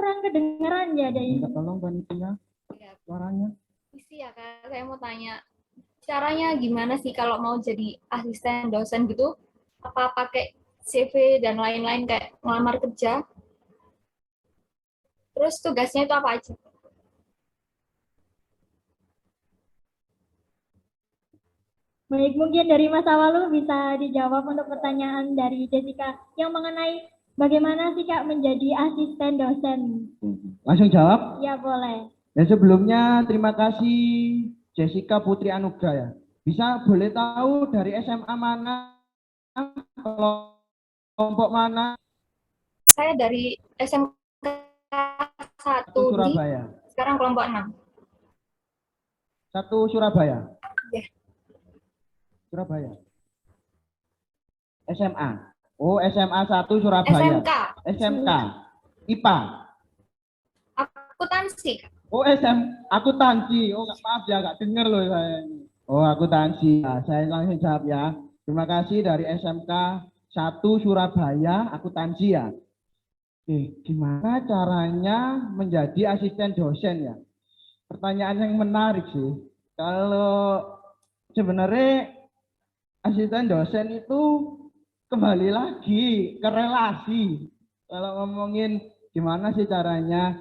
kurang kedengeran ya, Dai. Tolong panitia suaranya. Isi ya Kak, saya mau tanya. Caranya gimana sih kalau mau jadi asisten dosen gitu? Apa pakai CV dan lain-lain kayak ngelamar kerja? Terus tugasnya itu apa aja? Baik, mungkin dari Mas Awalu bisa dijawab untuk pertanyaan dari Jessica yang mengenai bagaimana sih Kak menjadi asisten dosen. Langsung jawab? Ya, boleh. Dan sebelumnya terima kasih Jessica Putri Anugrah ya. Bisa boleh tahu dari SMA mana, kelompok mana? Saya dari SMK 1 Surabaya. Sekarang kelompok 6. 1 Surabaya. Ya. Surabaya. SMA. Oh, SMA 1 Surabaya. SMK. SMK. IPA. Akuntansi. Oh, akuntansi. Oh, maaf ya, nggak dengar loh saya. Oh, akuntansi. Nah, saya langsung jawab ya. Terima kasih dari SMK 1 Surabaya, akuntansi ya. Oke, gimana caranya menjadi asisten dosen ya? Pertanyaan yang menarik sih. Kalau sebenarnya asisten dosen itu kembali lagi ke relasi. Kalau ngomongin gimana sih caranya,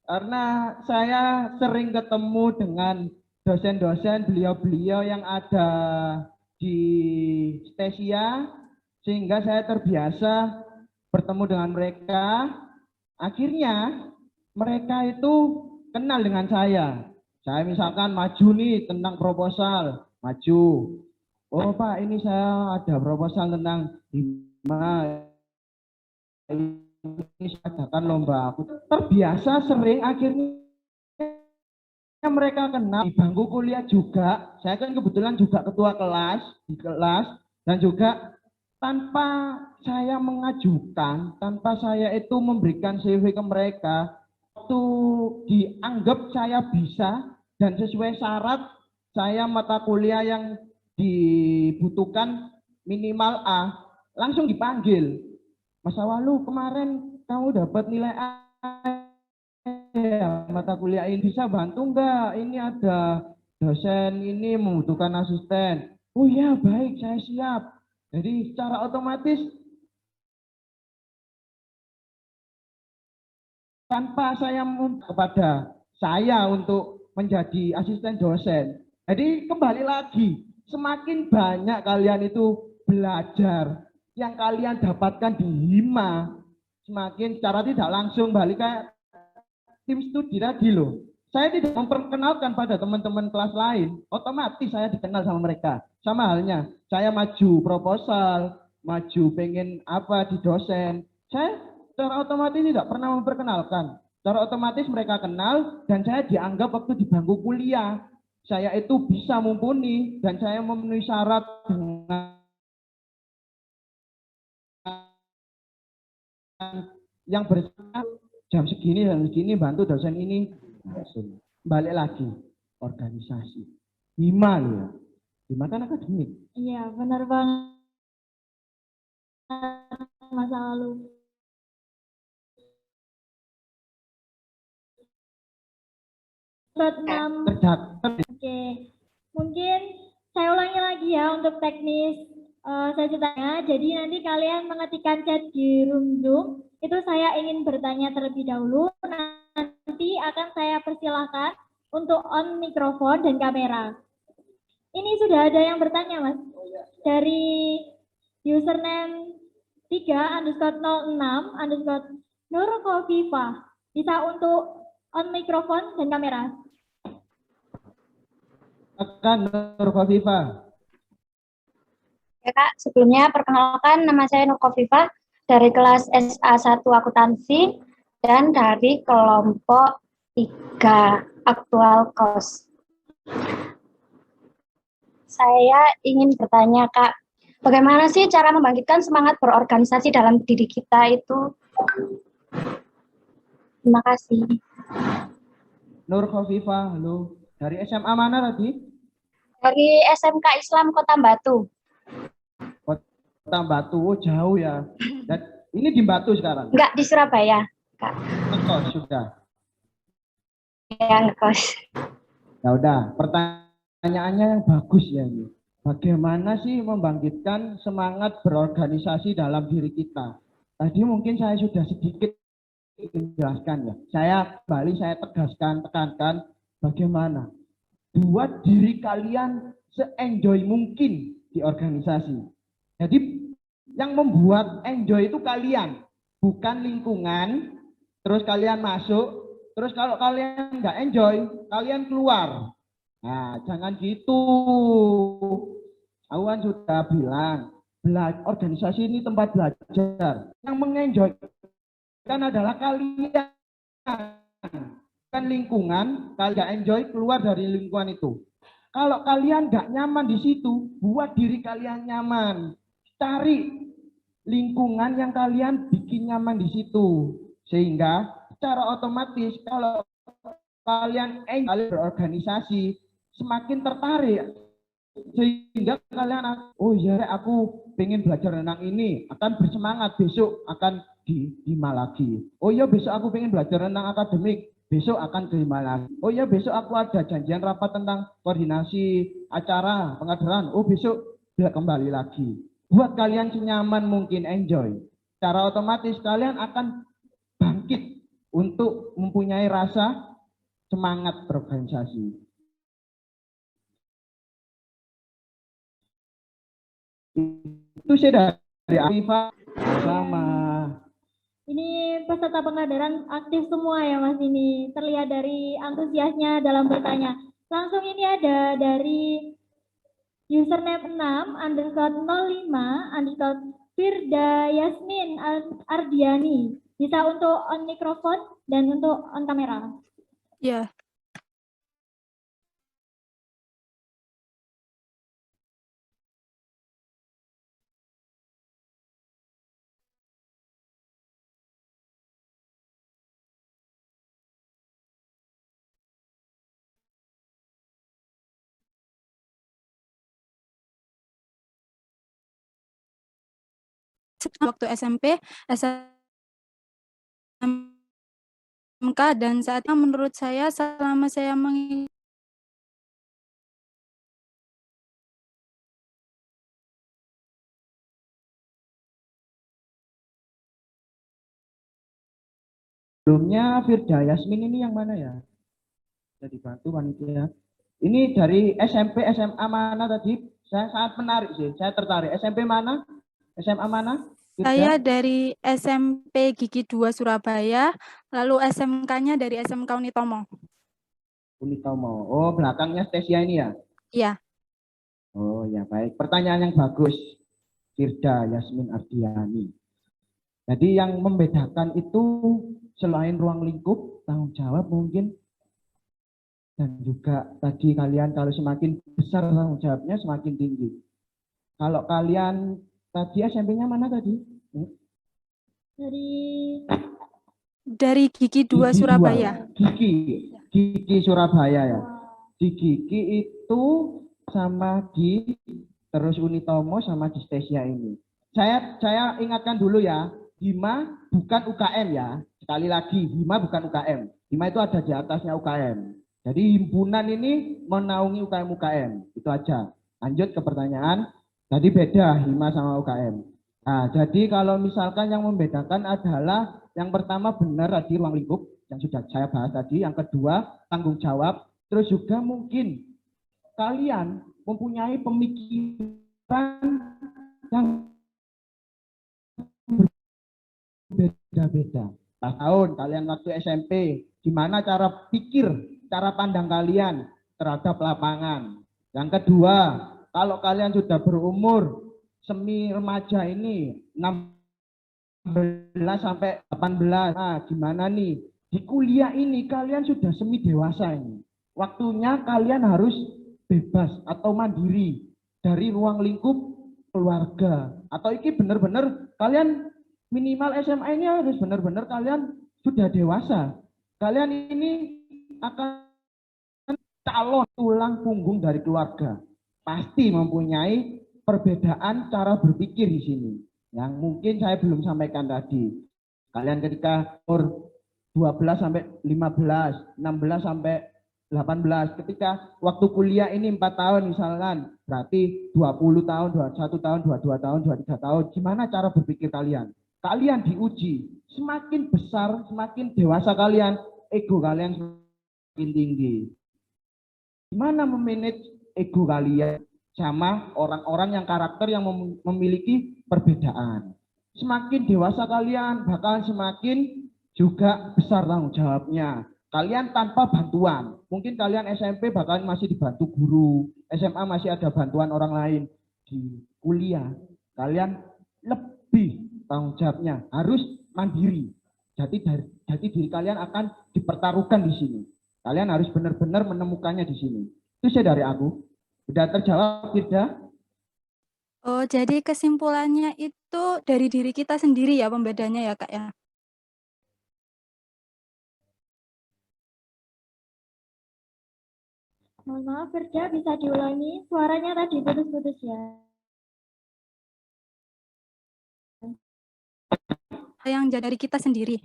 karena saya sering ketemu dengan dosen-dosen beliau-beliau yang ada di Stesia, sehingga saya terbiasa bertemu dengan mereka. Akhirnya mereka itu kenal dengan saya. Saya misalkan maju nih tentang proposal, maju. Oh Pak, ini saya ada proposal tentang gimana ini saya adakan lomba. Aku terbiasa sering akhirnya mereka kenal di bangku kuliah juga. Saya kan kebetulan juga ketua kelas di kelas, dan juga tanpa saya mengajukan, tanpa saya itu memberikan CV ke mereka, itu dianggap saya bisa dan sesuai syarat saya mata kuliah yang dibutuhkan minimal A, langsung dipanggil. Mas Awalu, kemarin kamu dapat nilai A ya, mata kuliah ini bisa bantu enggak? Ini ada dosen ini membutuhkan asisten. Oh ya, baik, saya siap. Jadi secara otomatis tanpa saya kepada saya untuk menjadi asisten dosen. Jadi kembali lagi, semakin banyak kalian itu belajar, yang kalian dapatkan di HIMA, semakin secara tidak langsung balik ke tim studi tadi loh. Saya tidak memperkenalkan pada teman-teman kelas lain, otomatis saya dikenal sama mereka. Sama halnya, saya maju proposal, maju pengen apa di dosen, saya secara otomatis tidak pernah memperkenalkan. Secara otomatis mereka kenal dan saya dianggap waktu di bangku kuliah, saya itu bisa mumpuni dan saya memenuhi syarat dengan yang bersama jam segini dan segini bantu dosen ini. Balik lagi organisasi HIMA ya, HIMA kan akademik. Iya, benar banget Mas Awalu. Oke, mungkin saya ulangi lagi ya untuk teknis selanjutnya. Jadi nanti kalian mengetikkan chat di room Zoom. Itu saya ingin bertanya terlebih dahulu. Nanti akan saya persilahkan untuk on mikrofon dan kamera. Ini sudah ada yang bertanya, Mas. Dari username 3_06_Nurkofifa. Bisa untuk on mikrofon dan kamera. Nurkofifa. Ya Kak, sebelumnya perkenalkan nama saya Nurkofifa dari kelas SA1 Akuntansi dan dari kelompok 3 aktual kos. Saya ingin bertanya Kak, bagaimana sih cara membangkitkan semangat berorganisasi dalam diri kita itu? Terima kasih. Nurkofifa, halo. Dari SMA mana tadi? Dari SMK Islam Kota Batu. Kota Batu, oh jauh ya. Dan ini di Batu sekarang? Enggak, di Surabaya, Kak. ngekos sudah. Ya, ngekos. Ya udah, pertanyaannya yang bagus ya ini. Bagaimana sih membangkitkan semangat berorganisasi dalam diri kita? Tadi mungkin saya sudah sedikit menjelaskan ya. Saya tegaskan, tekankan bagaimana buat diri kalian se-enjoy mungkin di organisasi. Jadi yang membuat enjoy itu kalian, bukan lingkungan. Terus kalian masuk, terus kalau kalian nggak enjoy, kalian keluar. Nah, jangan gitu. Aku kan sudah bilang, organisasi ini tempat belajar. Yang mengenjoykan adalah kalian. Kan lingkungan, kalian enjoy keluar dari lingkungan itu. Kalau kalian nggak nyaman di situ, buat diri kalian nyaman. Cari lingkungan yang kalian bikin nyaman di situ. Sehingga secara otomatis kalau kalian berorganisasi, semakin tertarik. Sehingga kalian, oh iya aku pengen belajar renang ini, akan bersemangat, besok akan di Hima lagi. Oh iya besok aku pengen belajar renang akademik, besok akan ke Hima lagi. Oh iya besok aku ada janjian rapat tentang koordinasi acara pengadaran, oh besok dia kembali lagi. Buat kalian senyaman mungkin, enjoy. Secara otomatis kalian akan bangkit untuk mempunyai rasa semangat berorganisasi. Itu sih dari Arifah sama. Ini peserta pengadaran aktif semua ya Mas ini. Terlihat dari antusiasnya dalam bertanya. Langsung ini ada dari username 6_05_ Firda Yasmin Ardiani. Bisa untuk on mikrofon dan untuk on kamera. Ya. Waktu SMP, SMK, dan saatnya menurut saya selama saya mengikuti Sebelumnya Firda Yasmin ini yang mana ya? Bisa dibantu panitia. Ini dari SMP, SMA mana tadi? Saya sangat menarik sih, saya tertarik. SMP mana? SMA mana? Firda? saya dari SMP Gigi 2 Surabaya, lalu SMK-nya dari SMK Unitomo. Unitomo. Oh, belakangnya Stesia ini ya? Iya. Oh ya, baik. Pertanyaan yang bagus. Firda Yasmin Ardiani. Jadi yang membedakan itu selain ruang lingkup, tanggung jawab mungkin, dan juga tadi kalian kalau semakin besar tanggung jawabnya semakin tinggi. Kalau kalian tadi SMP-nya mana tadi? Dari Gigi 2 Surabaya. Gigi Surabaya ya. Di Gigi itu sama di terus Unitomo sama di Stesia ini. Saya ingatkan dulu ya, Hima bukan UKM ya. Sekali lagi, Hima bukan UKM. Hima itu ada di atasnya UKM. Jadi himpunan ini menaungi UKM-UKM. Itu aja. Lanjut ke pertanyaan. Tadi beda Hima sama UKM. Nah, jadi kalau misalkan yang membedakan adalah yang pertama benar tadi ruang lingkup yang sudah saya bahas tadi. Yang kedua tanggung jawab. Terus juga mungkin kalian mempunyai pemikiran yang beda-beda. Tahun kalian waktu SMP, gimana cara pikir, cara pandang kalian terhadap lapangan. Yang kedua, kalau kalian sudah berumur semi remaja ini 16 sampai 18, nah gimana nih? Di kuliah ini kalian sudah semi dewasa ini. Waktunya kalian harus bebas atau mandiri dari ruang lingkup keluarga. Atau ini benar-benar kalian minimal SMA ini harus benar-benar kalian sudah dewasa. Kalian ini akan calon tulang punggung dari keluarga. Pasti mempunyai perbedaan cara berpikir di sini. Yang mungkin saya belum sampaikan tadi. Kalian ketika umur 12 sampai 15, 16 sampai 18. Ketika waktu kuliah ini 4 tahun misalkan, berarti 20 tahun, 21 tahun, 22 tahun, 23 tahun. Gimana cara berpikir kalian? Kalian diuji. Semakin besar, semakin dewasa kalian, ego kalian semakin tinggi. Gimana memanage ego kalian sama orang-orang yang karakter yang memiliki perbedaan? Semakin dewasa kalian, bakal semakin juga besar tanggung jawabnya. Kalian tanpa bantuan, mungkin kalian SMP bahkan masih dibantu guru, SMA masih ada bantuan orang lain. Di kuliah, kalian lebih tanggung jawabnya, harus mandiri. Jadi diri kalian akan dipertaruhkan di sini. Kalian harus benar-benar menemukannya di sini. Itu saya dari aku. Sudah terjawab tidak? Oh, jadi kesimpulannya itu dari diri kita sendiri ya pembedanya ya, Kak ya? Mohon maaf, Firda, bisa diulangi? Suaranya tadi putus-putus ya. Yang dari kita sendiri.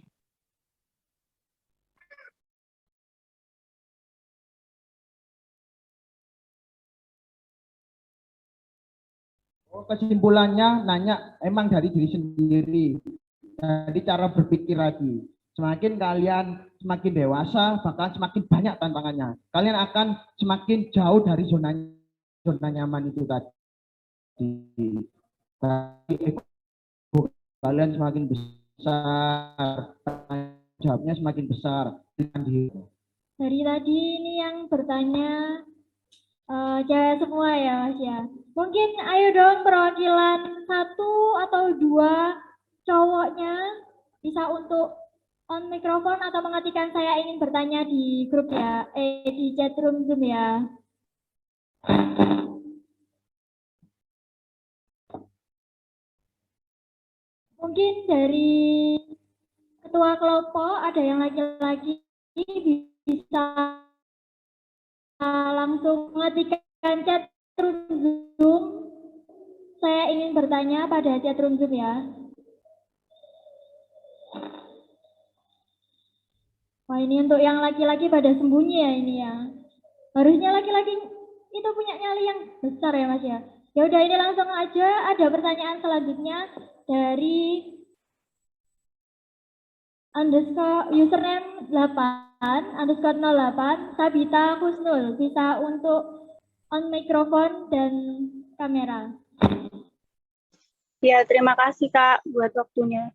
Kesimpulannya nanya emang dari diri sendiri. Jadi cara berpikir lagi. Semakin kalian semakin dewasa, bahkan semakin banyak tantangannya. Kalian akan semakin jauh dari zona nyaman itu tadi. Kalian semakin besar, jawabnya semakin besar. Dari tadi ini yang bertanya cewek semua ya Mas ya. Mungkin ayo dong perwakilan 1 atau 2 cowoknya bisa untuk on mikrofon atau mengetikkan saya ingin bertanya di grup ya, di chat room Zoom ya. Mungkin dari ketua kelompok ada yang laki-laki bisa langsung mengetikkan chat room Zoom. Saya ingin bertanya pada chat room Zoom ya. Wah, ini untuk yang laki-laki pada sembunyi ya ini ya. Harusnya laki-laki itu punya nyali yang besar ya Mas ya. Ya udah ini langsung aja ada pertanyaan selanjutnya dari username 8 _08 Sabita Kusnul. Bisa untuk on mikrofon dan kamera. Ya, terima kasih Kak buat waktunya.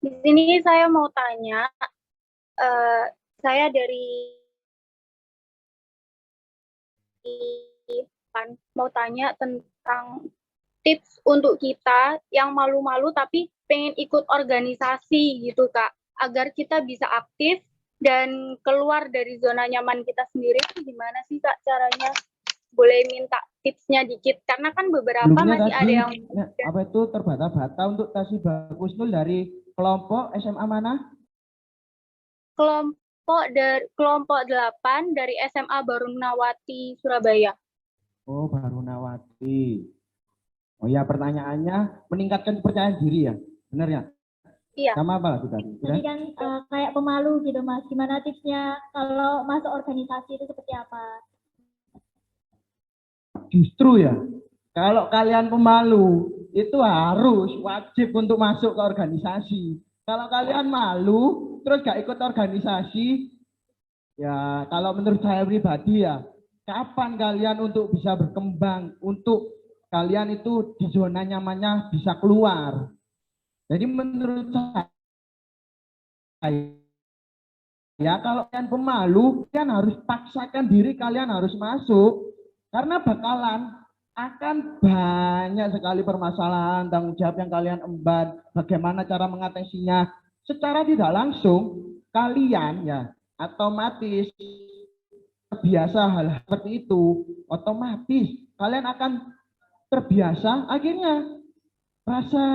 Di sini saya mau tanya, saya dari mau tanya tentang tips untuk kita yang malu-malu tapi pengen ikut organisasi gitu Kak, agar kita bisa aktif dan keluar dari zona nyaman kita sendiri. Gimana sih Kak caranya? Boleh minta tipsnya dikit, karena kan beberapa masih ada yang apa itu terbata-bata untuk Tasibah Kusnul dari kelompok SMA mana? Kelompok 8 dari SMA Barunawati Surabaya. Oh, Barunawati. Oh ya, pertanyaannya meningkatkan kepercayaan diri ya, benar ya? Iya. Sama apa lagi tadi? Tadi kan kayak pemalu gitu Mas. Gimana tipsnya kalau masuk organisasi itu seperti apa? Justru ya, kalau kalian pemalu, itu harus wajib untuk masuk ke organisasi. Kalau kalian malu, terus gak ikut organisasi, ya kalau menurut saya pribadi ya, kapan kalian untuk bisa berkembang, untuk kalian itu di zona nyamannya bisa keluar. Jadi menurut saya, ya kalau kalian pemalu, kalian harus paksakan diri, kalian harus masuk. Karena bakalan akan banyak sekali permasalahan, tanggung jawab yang kalian emban, bagaimana cara mengatasinya. Secara tidak langsung, kalian ya otomatis terbiasa hal seperti itu. Otomatis kalian akan terbiasa, akhirnya rasa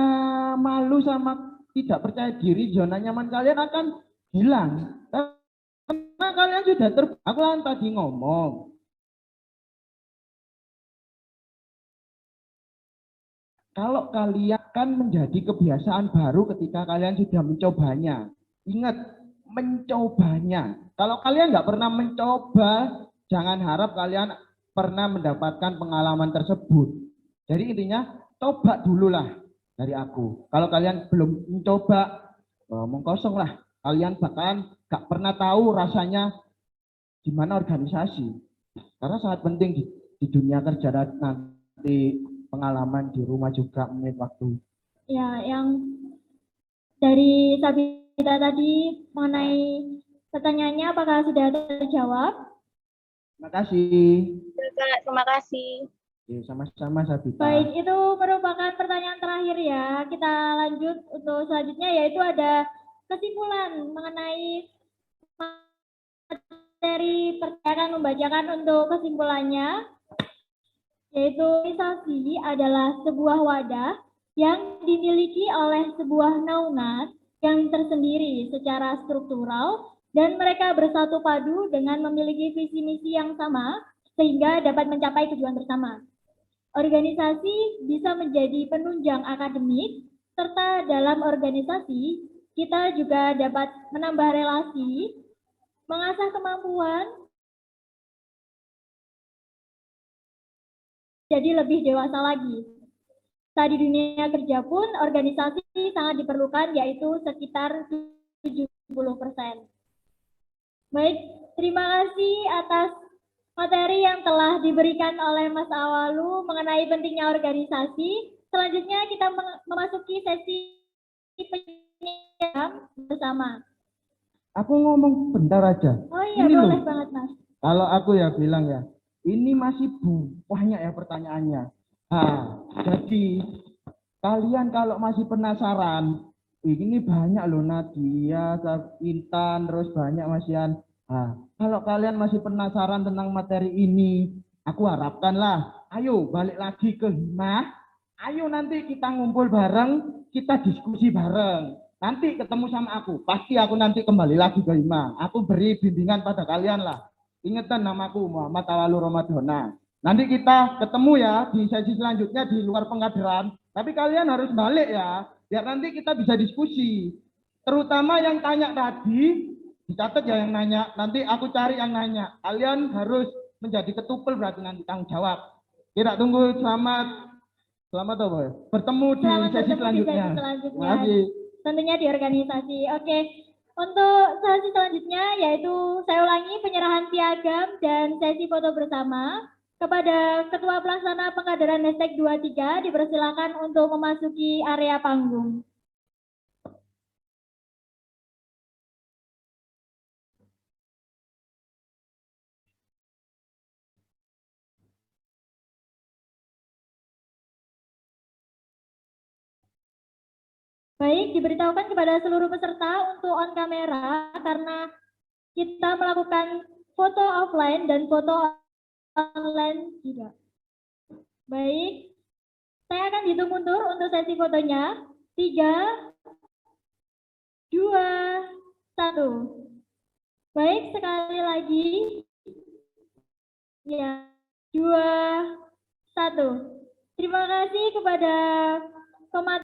malu sama tidak percaya diri, zona nyaman kalian akan hilang. Karena kalian sudah aku kan tadi ngomong, kalau kalian akan menjadi kebiasaan baru ketika kalian sudah mencobanya. Ingat, mencobanya. Kalau kalian nggak pernah mencoba, jangan harap kalian pernah mendapatkan pengalaman tersebut. Jadi intinya, coba dulu lah dari aku. Kalau kalian belum mencoba, omong kosong lah. Kalian bahkan nggak pernah tahu rasanya gimana organisasi. Karena sangat penting di dunia kerja nanti pengalaman di rumah juga menit waktu. Ya, yang dari Sabita tadi mengenai pertanyaannya apakah sudah terjawab? Terima kasih. Kak, terima kasih. Oke, sama-sama Sabita. Baik, itu merupakan pertanyaan terakhir ya. Kita lanjut untuk selanjutnya yaitu ada kesimpulan mengenai materi. Saya akan membacakan untuk kesimpulannya, yaitu organisasi adalah sebuah wadah yang dimiliki oleh sebuah naungan yang tersendiri secara struktural dan mereka bersatu padu dengan memiliki visi misi yang sama sehingga dapat mencapai tujuan bersama. Organisasi bisa menjadi penunjang akademik serta dalam organisasi kita juga dapat menambah relasi, mengasah kemampuan, jadi lebih dewasa lagi. Saat di dunia kerja pun organisasi sangat diperlukan yaitu sekitar 70%. Baik, terima kasih atas materi yang telah diberikan oleh Mas Awalu mengenai pentingnya organisasi. Selanjutnya kita memasuki sesi penyiaran bersama. Aku ngomong bentar aja. Oh iya, Ini boleh loh. banget Mas. Kalau aku ya bilang ya, ini masih banyak ya pertanyaannya. Jadi kalian kalau masih penasaran, ini banyak loh Nadia, Intan, terus banyak Mas Yan. Kalau kalian masih penasaran tentang materi ini, aku harapkanlah, ayo balik lagi ke Hima. Ayo nanti kita ngumpul bareng, kita diskusi bareng. Nanti ketemu sama aku, pasti aku nanti kembali lagi ke Hima. Aku beri bimbingan pada kalian lah. Ingetan namaku Muhammad Awalu Romadhona. Nanti kita ketemu ya di sesi selanjutnya di luar pengkaderan. Tapi kalian harus balik ya, biar nanti kita bisa diskusi. Terutama yang tanya tadi, dicatat ya yang nanya. Nanti aku cari yang nanya. Kalian harus menjadi ketupel berarti nanti tanggung jawab. Tidak tunggu, selamat apa ya? Bertemu di sesi selanjutnya. Terima kasih. Tentunya di organisasi. Oke. Untuk sesi selanjutnya yaitu saya ulangi penyerahan piagam dan sesi foto bersama. Kepada Ketua Pelaksana Pengkaderan Hashtag 23 dipersilakan untuk memasuki area panggung. Baik, diberitahukan kepada seluruh peserta untuk on kamera karena kita melakukan foto offline dan foto online juga. Baik, saya akan hitung mundur untuk sesi fotonya. 3, 2, 1. Baik, sekali lagi. Ya, 2, 1. Terima kasih kepada pemateri.